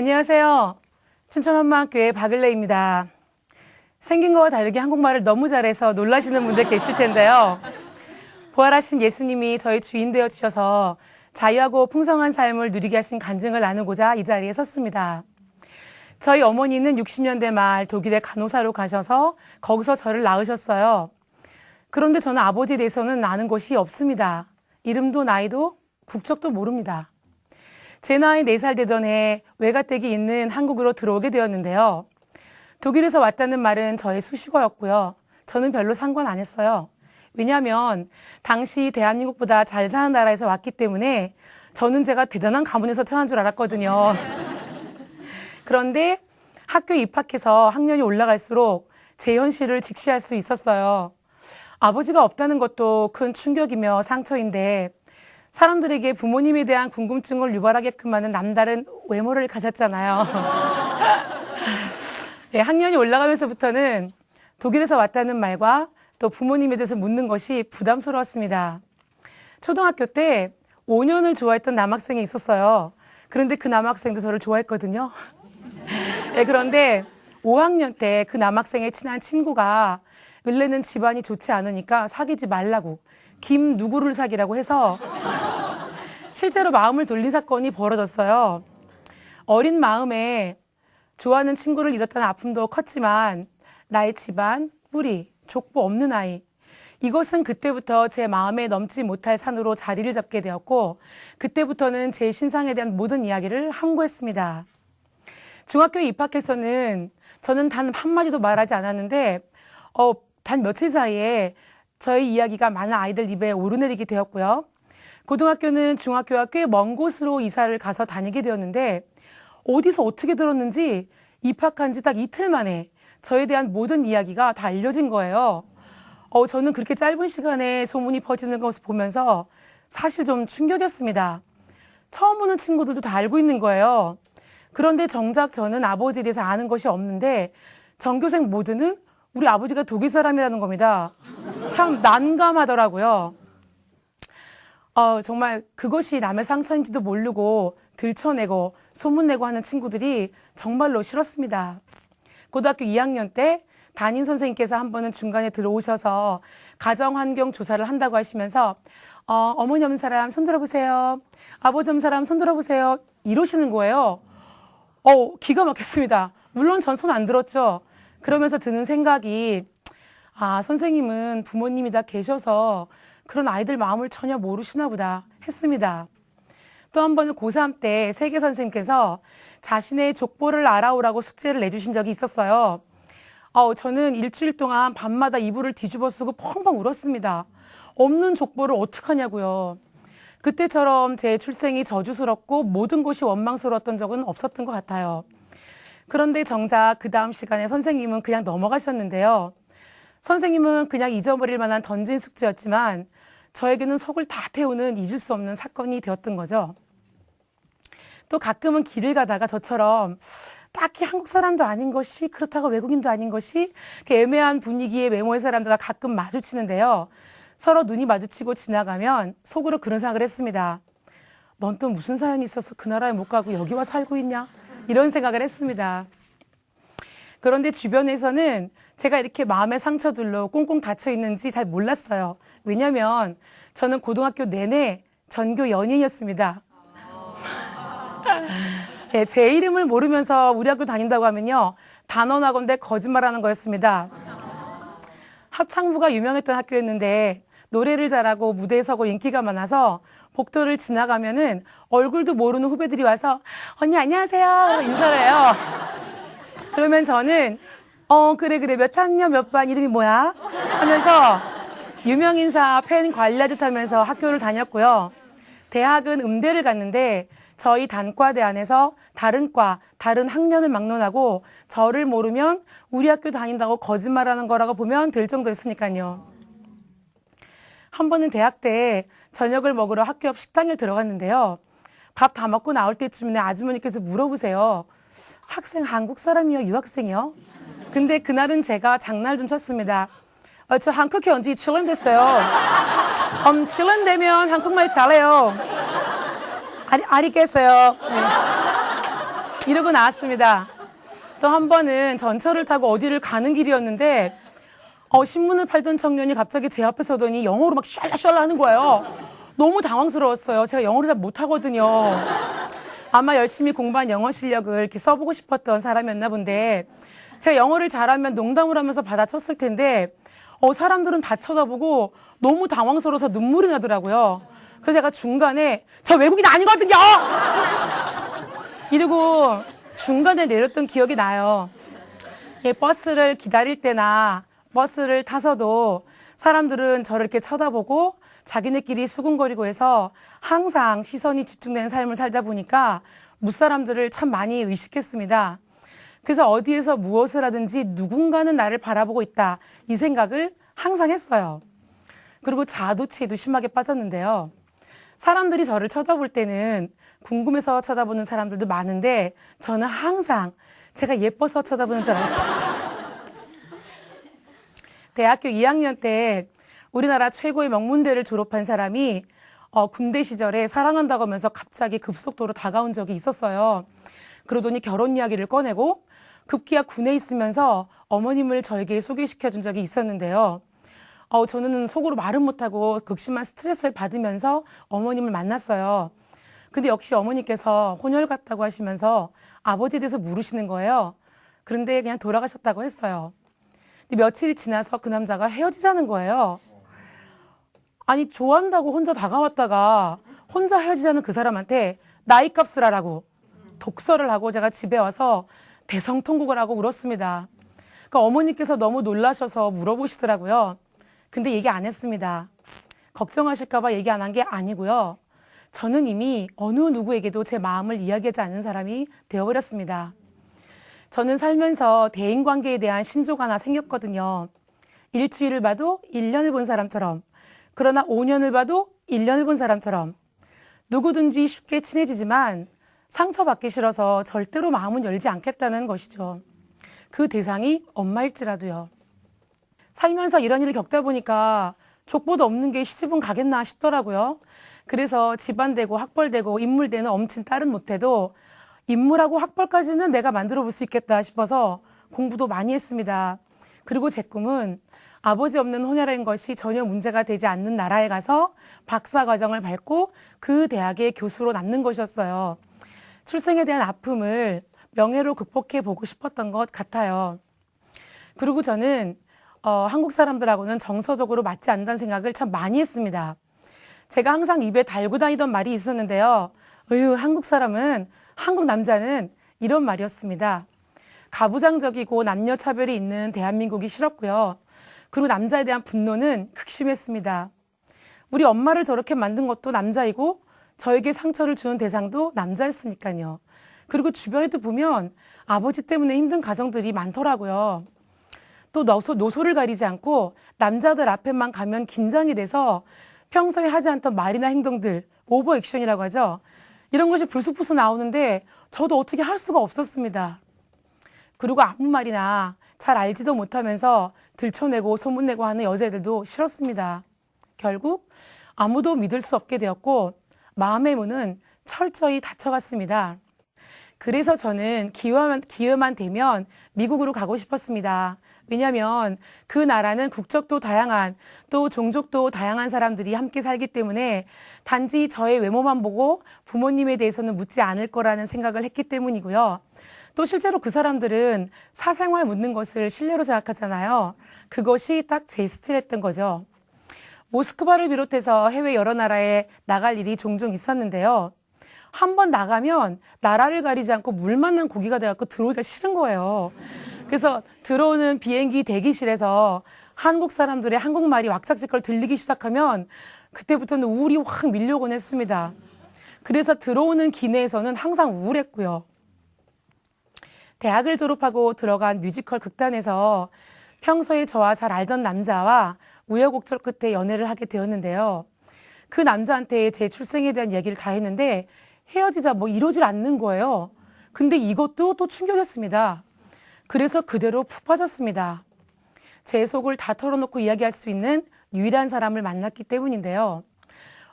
안녕하세요. 춘천한마교회 박을래입니다. 생긴 거와 다르게 한국말을 너무 잘해서 놀라시는 분들 계실 텐데요. 부활하신 예수님이 저희 주인 되어 주셔서 자유하고 풍성한 삶을 누리게 하신 간증을 나누고자 이 자리에 섰습니다. 저희 어머니는 60년대 말 독일에 간호사로 가셔서 거기서 저를 낳으셨어요. 그런데 저는 아버지에 대해서는 아는 것이 없습니다. 이름도 나이도 국적도 모릅니다. 제 나이 4살 되던 해 외가댁이 있는 한국으로 들어오게 되었는데요. 독일에서 왔다는 말은 저의 수식어였고요. 저는 별로 상관 안 했어요. 왜냐하면 당시 대한민국보다 잘 사는 나라에서 왔기 때문에 저는 제가 대단한 가문에서 태어난 줄 알았거든요. 그런데 학교에 입학해서 학년이 올라갈수록 제 현실을 직시할 수 있었어요. 아버지가 없다는 것도 큰 충격이며 상처인데 사람들에게 부모님에 대한 궁금증을 유발하게끔 하는 남다른 외모를 가졌잖아요. 네, 학년이 올라가면서부터는 독일에서 왔다는 말과 또 부모님에 대해서 묻는 것이 부담스러웠습니다. 초등학교 때 5년을 좋아했던 남학생이 있었어요. 그런데 그 남학생도 저를 좋아했거든요. 네, 그런데 5학년 때 그 남학생의 친한 친구가 을래는 집안이 좋지 않으니까 사귀지 말라고 김 누구를 사귀라고 해서 실제로 마음을 돌린 사건이 벌어졌어요. 어린 마음에 좋아하는 친구를 잃었다는 아픔도 컸지만 나의 집안, 뿌리, 족보 없는 아이, 이것은 그때부터 제 마음에 넘지 못할 산으로 자리를 잡게 되었고 그때부터는 제 신상에 대한 모든 이야기를 함구했습니다. 중학교에 입학해서는 저는 단 한마디도 말하지 않았는데 단 며칠 사이에 저의 이야기가 많은 아이들 입에 오르내리게 되었고요. 고등학교는 중학교와 꽤 먼 곳으로 이사를 가서 다니게 되었는데 어디서 어떻게 들었는지 입학한 지 딱 이틀 만에 저에 대한 모든 이야기가 다 알려진 거예요. 저는 그렇게 짧은 시간에 소문이 퍼지는 것을 보면서 사실 좀 충격이었습니다. 처음 보는 친구들도 다 알고 있는 거예요. 그런데 정작 저는 아버지에 대해서 아는 것이 없는데 전교생 모두는 우리 아버지가 독일 사람이라는 겁니다. 참 난감하더라고요. 정말 그것이 남의 상처인지도 모르고 들춰내고 소문내고 하는 친구들이 정말로 싫었습니다. 고등학교 2학년 때 담임 선생님께서 한 번은 중간에 들어오셔서 가정환경 조사를 한다고 하시면서 어머니 없는 사람 손 들어보세요. 아버지 없는 사람 손 들어보세요. 이러시는 거예요. 기가 막혔습니다. 물론 전 손 안 들었죠. 그러면서 드는 생각이 선생님은 부모님이 다 계셔서 그런 아이들 마음을 전혀 모르시나 보다 했습니다. 또 한 번은 고3 때 세계 선생님께서 자신의 족보를 알아오라고 숙제를 내주신 적이 있었어요. 저는 일주일 동안 밤마다 이불을 뒤집어 쓰고 펑펑 울었습니다. 없는 족보를 어떡하냐고요. 그때처럼 제 출생이 저주스럽고 모든 것이 원망스러웠던 적은 없었던 것 같아요. 그런데 정작 그 다음 시간에 선생님은 그냥 넘어가셨는데요. 선생님은 그냥 잊어버릴 만한 던진 숙제였지만 저에게는 속을 다 태우는 잊을 수 없는 사건이 되었던 거죠. 또 가끔은 길을 가다가 저처럼 딱히 한국 사람도 아닌 것이 그렇다고 외국인도 아닌 것이 애매한 분위기의 외모의 사람들과 가끔 마주치는데요. 서로 눈이 마주치고 지나가면 속으로 그런 생각을 했습니다. 넌 또 무슨 사연이 있어서 그 나라에 못 가고 여기 와 살고 있냐? 이런 생각을 했습니다. 그런데 주변에서는 제가 이렇게 마음의 상처들로 꽁꽁 닫혀 있는지 잘 몰랐어요. 왜냐하면 저는 고등학교 내내 전교 연예인이었습니다. 네, 제 이름을 모르면서 우리 학교 다닌다고 하면요. 단언하건대 거짓말하는 거였습니다. 합창부가 유명했던 학교였는데 노래를 잘하고 무대에 서고 인기가 많아서 복도를 지나가면은 얼굴도 모르는 후배들이 와서 언니 안녕하세요 인사를 해요. 그러면 저는 그래 몇 학년 몇 반 이름이 뭐야? 하면서 유명인사 팬 관리하듯 하면서 학교를 다녔고요. 대학은 음대를 갔는데 저희 단과대 안에서 다른 과, 다른 학년을 막론하고 저를 모르면 우리 학교 다닌다고 거짓말하는 거라고 보면 될 정도였으니까요. 한 번은 대학 때 저녁을 먹으러 학교 앞 식당에 들어갔는데요. 밥 다 먹고 나올 때쯤에 아주머니께서 물어보세요. 학생 한국 사람이요? 유학생이요? 근데 그날은 제가 장난을 좀 쳤습니다. 저 한국에 온 지 7년 됐어요. 7년 되면 한국말 잘해요. 알겠어요. 네. 이러고 나왔습니다. 또 한 번은 전철을 타고 어디를 가는 길이었는데 신문을 팔던 청년이 갑자기 제 앞에 서더니 영어로 막 샬라샬라 하는 거예요. 너무 당황스러웠어요. 제가 영어를 잘 못하거든요. 아마 열심히 공부한 영어 실력을 이렇게 써보고 싶었던 사람이었나 본데 제가 영어를 잘하면 농담을 하면서 받아쳤을 텐데 사람들은 다 쳐다보고 너무 당황스러워서 눈물이 나더라고요. 그래서 제가 중간에 저 외국인 아니거든요! 이러고 중간에 내렸던 기억이 나요. 버스를 기다릴 때나 버스를 타서도 사람들은 저를 이렇게 쳐다보고 자기네끼리 수군거리고 해서 항상 시선이 집중되는 삶을 살다 보니까 무사람들을 참 많이 의식했습니다. 그래서 어디에서 무엇을 하든지 누군가는 나를 바라보고 있다 이 생각을 항상 했어요. 그리고 자아도취에도 심하게 빠졌는데요. 사람들이 저를 쳐다볼 때는 궁금해서 쳐다보는 사람들도 많은데 저는 항상 제가 예뻐서 쳐다보는 줄 알았습니다. 대학교 2학년 때 우리나라 최고의 명문대를 졸업한 사람이 군대 시절에 사랑한다고 하면서 갑자기 급속도로 다가온 적이 있었어요. 그러더니 결혼 이야기를 꺼내고 급기야 군에 있으면서 어머님을 저에게 소개시켜 준 적이 있었는데요. 저는 속으로 말은 못하고 극심한 스트레스를 받으면서 어머님을 만났어요. 근데 역시 어머니께서 혼혈 같다고 하시면서 아버지에 대해서 물으시는 거예요. 그런데 그냥 돌아가셨다고 했어요. 근데 며칠이 지나서 그 남자가 헤어지자는 거예요. 아니 좋아한다고 혼자 다가왔다가 혼자 헤어지자는 그 사람한테 나이값을 하라고 독서를 하고 제가 집에 와서 대성통곡을 하고 울었습니다. 그러니까 어머니께서 너무 놀라셔서 물어보시더라고요. 근데 얘기 안 했습니다. 걱정하실까 봐 얘기 안 한 게 아니고요. 저는 이미 어느 누구에게도 제 마음을 이야기하지 않는 사람이 되어버렸습니다. 저는 살면서 대인관계에 대한 신조가 하나 생겼거든요. 일주일을 봐도 1년을 본 사람처럼, 그러나 5년을 봐도 1년을 본 사람처럼 누구든지 쉽게 친해지지만 상처받기 싫어서 절대로 마음은 열지 않겠다는 것이죠. 그 대상이 엄마일지라도요. 살면서 이런 일을 겪다 보니까 족보도 없는 게 시집은 가겠나 싶더라고요. 그래서 집안되고 학벌되고 인물되는 엄친 딸은 못해도 인물하고 학벌까지는 내가 만들어 볼 수 있겠다 싶어서 공부도 많이 했습니다. 그리고 제 꿈은 아버지 없는 혼혈인 것이 전혀 문제가 되지 않는 나라에 가서 박사 과정을 밟고 그 대학의 교수로 남는 것이었어요. 출생에 대한 아픔을 명예로 극복해 보고 싶었던 것 같아요. 그리고 저는 한국 사람들하고는 정서적으로 맞지 않는다는 생각을 참 많이 했습니다. 제가 항상 입에 달고 다니던 말이 있었는데요. 한국 사람은, 한국 남자는 이런 말이었습니다. 가부장적이고 남녀 차별이 있는 대한민국이 싫었고요. 그리고 남자에 대한 분노는 극심했습니다. 우리 엄마를 저렇게 만든 것도 남자이고 저에게 상처를 주는 대상도 남자였으니까요. 그리고 주변에도 보면 아버지 때문에 힘든 가정들이 많더라고요. 또 노소를 가리지 않고 남자들 앞에만 가면 긴장이 돼서 평소에 하지 않던 말이나 행동들, 오버 액션이라고 하죠. 이런 것이 불쑥불쑥 나오는데 저도 어떻게 할 수가 없었습니다. 그리고 아무 말이나 잘 알지도 못하면서 들춰내고 소문내고 하는 여자애들도 싫었습니다. 결국 아무도 믿을 수 없게 되었고 마음의 문은 철저히 닫혀갔습니다. 그래서 저는 기회만 되면 미국으로 가고 싶었습니다. 왜냐하면 그 나라는 국적도 다양한 또 종족도 다양한 사람들이 함께 살기 때문에 단지 저의 외모만 보고 부모님에 대해서는 묻지 않을 거라는 생각을 했기 때문이고요. 또 실제로 그 사람들은 사생활 묻는 것을 신뢰로 생각하잖아요. 그것이 딱 제 스타일이었던 거죠. 모스크바를 비롯해서 해외 여러 나라에 나갈 일이 종종 있었는데요. 한 번 나가면 나라를 가리지 않고 물 만난 고기가 돼갖고 들어오기가 싫은 거예요. 그래서 들어오는 비행기 대기실에서 한국 사람들의 한국말이 왁작지껄 들리기 시작하면 그때부터는 우울이 확 밀려오곤 했습니다. 그래서 들어오는 기내에서는 항상 우울했고요. 대학을 졸업하고 들어간 뮤지컬 극단에서 평소에 저와 잘 알던 남자와 우여곡절 끝에 연애를 하게 되었는데요. 그 남자한테 제 출생에 대한 얘기를 다 했는데 헤어지자 이러질 않는 거예요. 근데 이것도 또 충격이었습니다. 그래서 그대로 푹 빠졌습니다. 제 속을 다 털어놓고 이야기할 수 있는 유일한 사람을 만났기 때문인데요.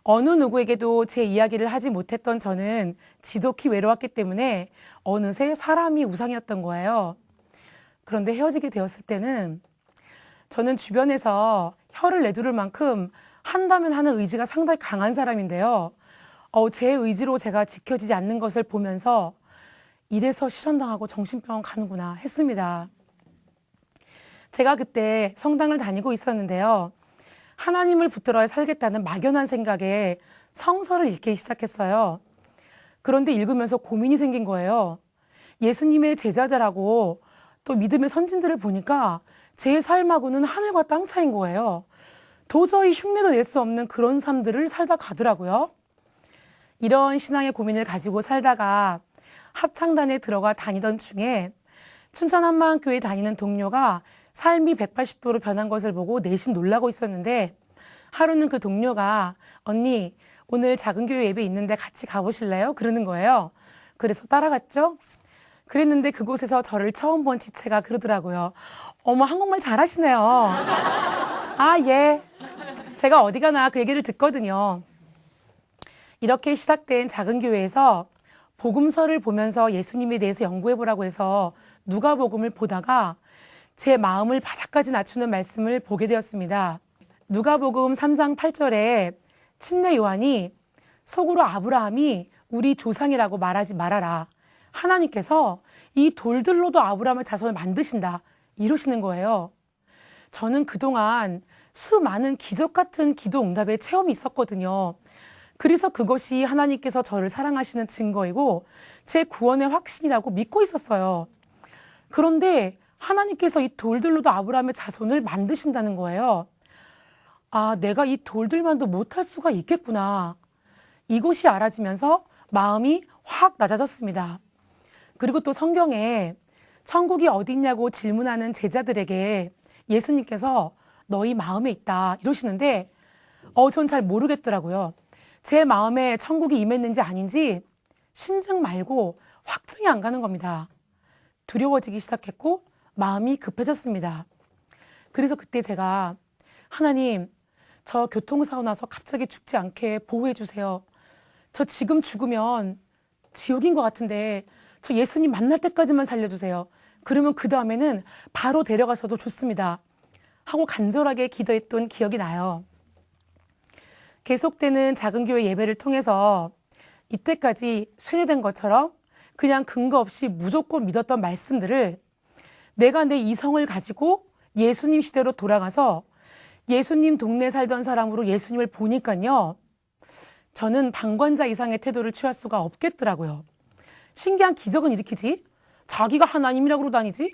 어느 누구에게도 제 이야기를 하지 못했던 저는 지독히 외로웠기 때문에 어느새 사람이 우상이었던 거예요. 그런데 헤어지게 되었을 때는 저는 주변에서 혀를 내두를 만큼 한다면 하는 의지가 상당히 강한 사람인데요. 제 의지로 제가 지켜지지 않는 것을 보면서 이래서 실현당하고 정신병원 가는구나 했습니다. 제가 그때 성당을 다니고 있었는데요. 하나님을 붙들어야 살겠다는 막연한 생각에 성서를 읽기 시작했어요. 그런데 읽으면서 고민이 생긴 거예요. 예수님의 제자들하고 또 믿음의 선진들을 보니까 제 삶하고는 하늘과 땅 차이인 거예요. 도저히 흉내도 낼 수 없는 그런 삶들을 살다 가더라고요. 이런 신앙의 고민을 가지고 살다가 합창단에 들어가 다니던 중에 춘천 한마음교회 다니는 동료가 삶이 180도로 변한 것을 보고 내심 놀라고 있었는데 하루는 그 동료가 언니 오늘 작은 교회 예배 있는데 같이 가보실래요? 그러는 거예요. 그래서 따라갔죠. 그랬는데 그곳에서 저를 처음 본 지체가 그러더라고요. 어머 한국말 잘하시네요. 아 예. 제가 어디 가나 그 얘기를 듣거든요. 이렇게 시작된 작은 교회에서 복음서를 보면서 예수님에 대해서 연구해보라고 해서 누가복음을 보다가 제 마음을 바닥까지 낮추는 말씀을 보게 되었습니다. 누가복음 3장 8절에 침례 요한이 속으로 아브라함이 우리 조상이라고 말하지 말아라. 하나님께서 이 돌들로도 아브라함의 자손을 만드신다. 이러시는 거예요. 저는 그동안 수많은 기적 같은 기도 응답의 체험이 있었거든요. 그래서 그것이 하나님께서 저를 사랑하시는 증거이고 제 구원의 확신이라고 믿고 있었어요. 그런데 하나님께서 이 돌들로도 아브라함의 자손을 만드신다는 거예요. 아, 내가 이 돌들만도 못할 수가 있겠구나. 이것이 알아지면서 마음이 확 낮아졌습니다. 그리고 또 성경에 천국이 어디 있냐고 질문하는 제자들에게 예수님께서 너희 마음에 있다 이러시는데 전 잘 모르겠더라고요. 제 마음에 천국이 임했는지 아닌지 심증 말고 확증이 안 가는 겁니다. 두려워지기 시작했고 마음이 급해졌습니다. 그래서 그때 제가 하나님 저 교통사고 나서 갑자기 죽지 않게 보호해 주세요. 저 지금 죽으면 지옥인 것 같은데 저 예수님 만날 때까지만 살려주세요. 그러면 그 다음에는 바로 데려가셔도 좋습니다. 하고 간절하게 기도했던 기억이 나요. 계속되는 작은 교회 예배를 통해서 이때까지 쇠뇌된 것처럼 그냥 근거 없이 무조건 믿었던 말씀들을 내가 내 이성을 가지고 예수님 시대로 돌아가서 예수님 동네 살던 사람으로 예수님을 보니까요. 저는 방관자 이상의 태도를 취할 수가 없겠더라고요. 신기한 기적은 일으키지? 자기가 하나님이라고 그러다니지?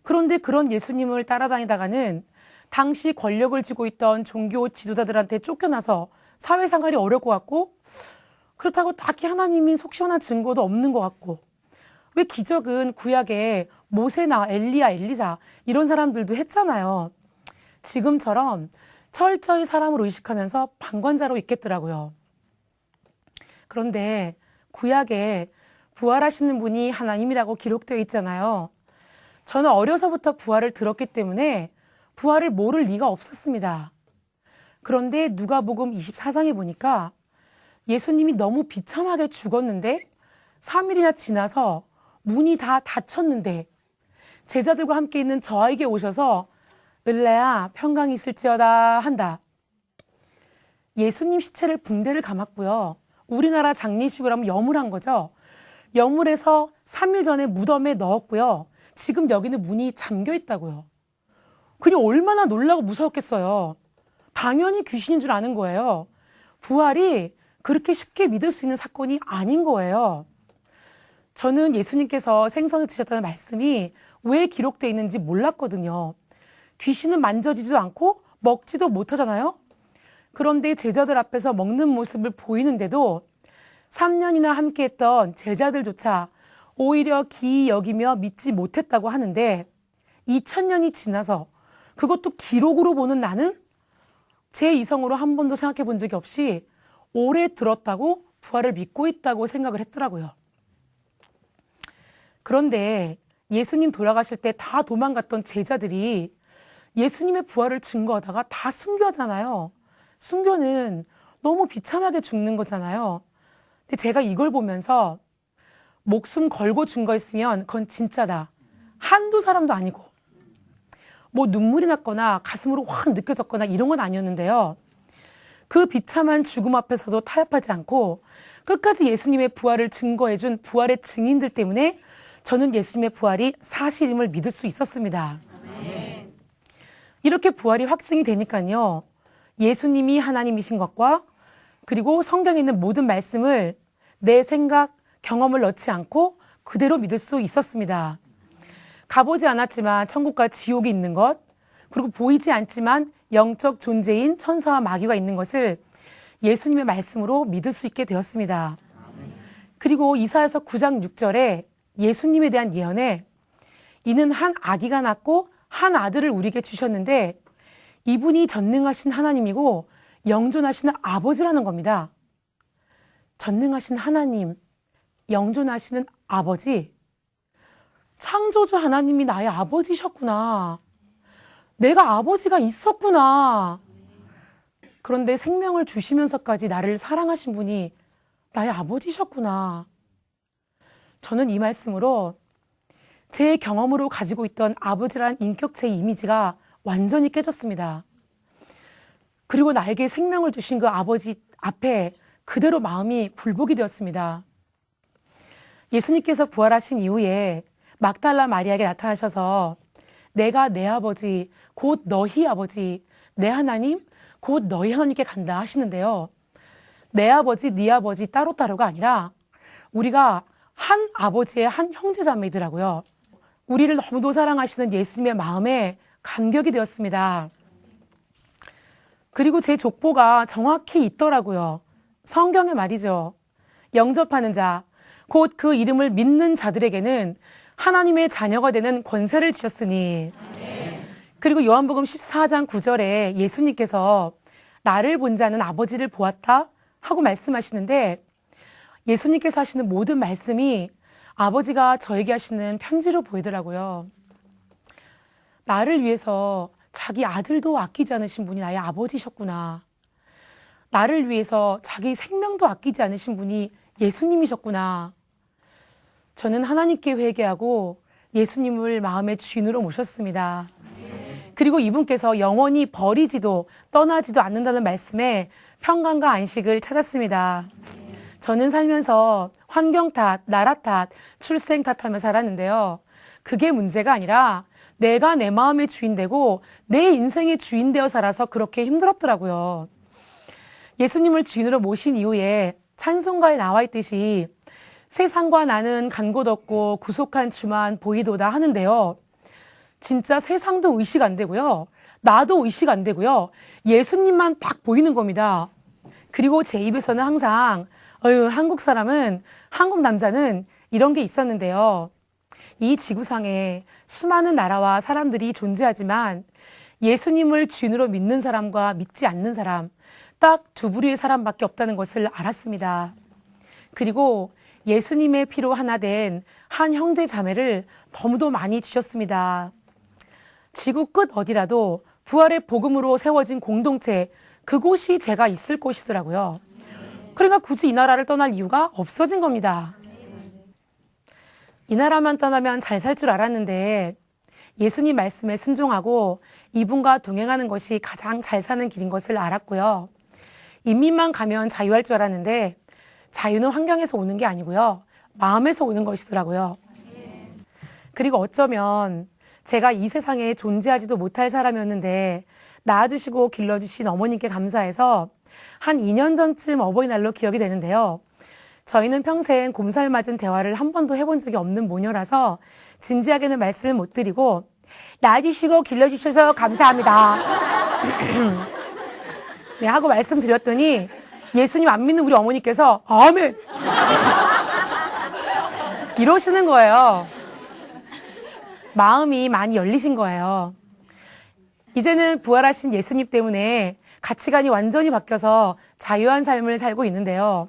그런데 그런 예수님을 따라다니다가는 당시 권력을 쥐고 있던 종교 지도자들한테 쫓겨나서 사회생활이 어려울 것 같고 그렇다고 딱히 하나님이 속 시원한 증거도 없는 것 같고 왜 기적은 구약에 모세나 엘리야, 엘리사 이런 사람들도 했잖아요. 지금처럼 철저히 사람을 의식하면서 방관자로 있겠더라고요. 그런데 구약에 부활하시는 분이 하나님이라고 기록되어 있잖아요. 저는 어려서부터 부활을 들었기 때문에 부활을 모를 리가 없었습니다. 그런데 누가복음 24장에 보니까 예수님이 너무 비참하게 죽었는데 3일이나 지나서 문이 다 닫혔는데 제자들과 함께 있는 저에게 오셔서 을레야 평강이 있을지어다 한다. 예수님 시체를 붕대를 감았고요. 우리나라 장례식으로 하면 염을 한 거죠. 염을 해서 3일 전에 무덤에 넣었고요. 지금 여기는 문이 잠겨 있다고요. 그냥 얼마나 놀라고 무서웠겠어요. 당연히 귀신인 줄 아는 거예요. 부활이 그렇게 쉽게 믿을 수 있는 사건이 아닌 거예요. 저는 예수님께서 생선을 드셨다는 말씀이 왜 기록되어 있는지 몰랐거든요. 귀신은 만져지지도 않고 먹지도 못하잖아요. 그런데 제자들 앞에서 먹는 모습을 보이는데도 3년이나 함께했던 제자들조차 오히려 기이 여기며 믿지 못했다고 하는데 2000년이 지나서 그것도 기록으로 보는 나는 제 이성으로 한 번도 생각해 본 적이 없이 오래 들었다고 부활을 믿고 있다고 생각을 했더라고요. 그런데 예수님 돌아가실 때 다 도망갔던 제자들이 예수님의 부활을 증거하다가 다 순교하잖아요. 순교는 너무 비참하게 죽는 거잖아요. 근데 제가 이걸 보면서 목숨 걸고 준 거였으면 그건 진짜다. 한두 사람도 아니고 뭐 눈물이 났거나 가슴으로 확 느껴졌거나 이런 건 아니었는데요. 그 비참한 죽음 앞에서도 타협하지 않고 끝까지 예수님의 부활을 증거해준 부활의 증인들 때문에 저는 예수님의 부활이 사실임을 믿을 수 있었습니다. 아멘. 이렇게 부활이 확증이 되니까요. 예수님이 하나님이신 것과 그리고 성경에 있는 모든 말씀을 내 생각, 경험을 넣지 않고 그대로 믿을 수 있었습니다. 가보지 않았지만 천국과 지옥이 있는 것, 그리고 보이지 않지만 영적 존재인 천사와 마귀가 있는 것을 예수님의 말씀으로 믿을 수 있게 되었습니다. 그리고 이사야서 9장 6절에 예수님에 대한 예언에 이는 한 아기가 낳고 한 아들을 우리에게 주셨는데 이분이 전능하신 하나님이고 영존하시는 아버지라는 겁니다. 전능하신 하나님, 영존하시는 아버지, 창조주 하나님이 나의 아버지셨구나. 내가 아버지가 있었구나. 그런데 생명을 주시면서까지 나를 사랑하신 분이 나의 아버지셨구나. 저는 이 말씀으로 제 경험으로 가지고 있던 아버지란 인격체의 이미지가 완전히 깨졌습니다. 그리고 나에게 생명을 주신 그 아버지 앞에 그대로 마음이 굴복이 되었습니다. 예수님께서 부활하신 이후에 막달라 마리아에게 나타나셔서 내가 내 아버지 곧 너희 아버지 내 하나님 곧 너희 하나님께 간다 하시는데요. 내 아버지 네 아버지 따로따로가 아니라 우리가 한 아버지의 한 형제자매이더라고요. 우리를 너무도 사랑하시는 예수님의 마음에 감격이 되었습니다. 그리고 제 족보가 정확히 있더라고요. 성경에 말이죠. 영접하는 자, 곧 그 이름을 믿는 자들에게는 하나님의 자녀가 되는 권세를 주셨으니. 그리고 요한복음 14장 9절에 예수님께서 나를 본 자는 아버지를 보았다 하고 말씀하시는데 예수님께서 하시는 모든 말씀이 아버지가 저에게 하시는 편지로 보이더라고요. 나를 위해서 자기 아들도 아끼지 않으신 분이 나의 아버지셨구나. 나를 위해서 자기 생명도 아끼지 않으신 분이 예수님이셨구나. 저는 하나님께 회개하고 예수님을 마음의 주인으로 모셨습니다. 그리고 이분께서 영원히 버리지도 떠나지도 않는다는 말씀에 평강과 안식을 찾았습니다. 저는 살면서 환경 탓, 나라 탓, 출생 탓하며 살았는데요. 그게 문제가 아니라 내가 내 마음의 주인 되고 내 인생의 주인 되어 살아서 그렇게 힘들었더라고요. 예수님을 주인으로 모신 이후에 찬송가에 나와 있듯이 세상과 나는 간 곳 없고 구속한 주만 보이도다 하는데요. 진짜 세상도 의식 안 되고요. 나도 의식 안 되고요. 예수님만 딱 보이는 겁니다. 그리고 제 입에서는 항상 한국 사람은, 한국 남자는 이런 게 있었는데요. 이 지구상에 수많은 나라와 사람들이 존재하지만 예수님을 주인으로 믿는 사람과 믿지 않는 사람, 딱 두 부류의 사람밖에 없다는 것을 알았습니다. 그리고 예수님의 피로 하나 된 한 형제 자매를 너무도 많이 주셨습니다. 지구 끝 어디라도 부활의 복음으로 세워진 공동체, 그곳이 제가 있을 곳이더라고요. 그러니까 굳이 이 나라를 떠날 이유가 없어진 겁니다. 이 나라만 떠나면 잘 살 줄 알았는데 예수님 말씀에 순종하고 이분과 동행하는 것이 가장 잘 사는 길인 것을 알았고요. 인민만 가면 자유할 줄 알았는데 자유는 환경에서 오는 게 아니고요. 마음에서 오는 것이더라고요. 그리고 어쩌면 제가 이 세상에 존재하지도 못할 사람이었는데 낳아주시고 길러주신 어머님께 감사해서 한 2년 전쯤 어버이날로 기억이 되는데요. 저희는 평생 곰살 맞은 대화를 한 번도 해본 적이 없는 모녀라서 진지하게는 말씀을 못 드리고 낳아주시고 길러주셔서 감사합니다. 네, 하고 말씀드렸더니 예수님 안 믿는 우리 어머니께서 아멘! 이러시는 거예요. 마음이 많이 열리신 거예요. 이제는 부활하신 예수님 때문에 가치관이 완전히 바뀌어서 자유한 삶을 살고 있는데요.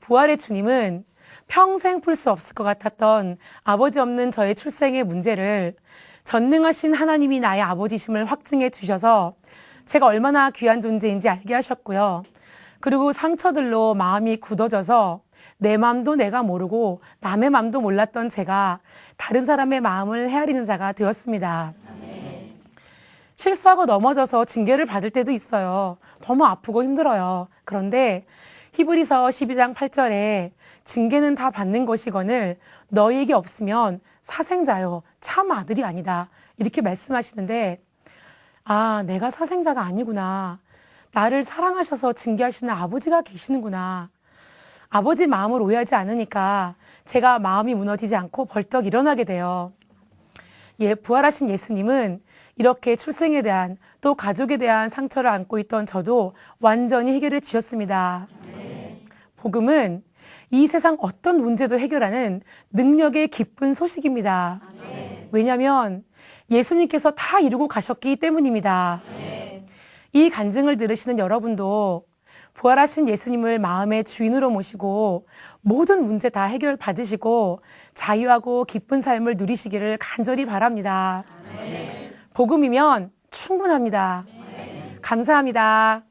부활의 주님은 평생 풀 수 없을 것 같았던 아버지 없는 저의 출생의 문제를 전능하신 하나님이 나의 아버지심을 확증해 주셔서 제가 얼마나 귀한 존재인지 알게 하셨고요. 그리고 상처들로 마음이 굳어져서 내 마음도 내가 모르고 남의 마음도 몰랐던 제가 다른 사람의 마음을 헤아리는 자가 되었습니다. 실수하고 넘어져서 징계를 받을 때도 있어요. 너무 아프고 힘들어요. 그런데 히브리서 12장 8절에 징계는 다 받는 것이거늘 너희에게 없으면 사생자요 참 아들이 아니다. 이렇게 말씀하시는데 아, 내가 사생자가 아니구나. 나를 사랑하셔서 징계하시는 아버지가 계시는구나. 아버지 마음을 오해하지 않으니까 제가 마음이 무너지지 않고 벌떡 일어나게 돼요. 부활하신 예수님은 이렇게 출생에 대한 또 가족에 대한 상처를 안고 있던 저도 완전히 해결해 주셨습니다. 복음은 이 세상 어떤 문제도 해결하는 능력의 기쁜 소식입니다. 왜냐하면 예수님께서 다 이루고 가셨기 때문입니다. 이 간증을 들으시는 여러분도 부활하신 예수님을 마음의 주인으로 모시고 모든 문제 다 해결 받으시고 자유하고 기쁜 삶을 누리시기를 간절히 바랍니다. 복음이면 충분합니다. 감사합니다.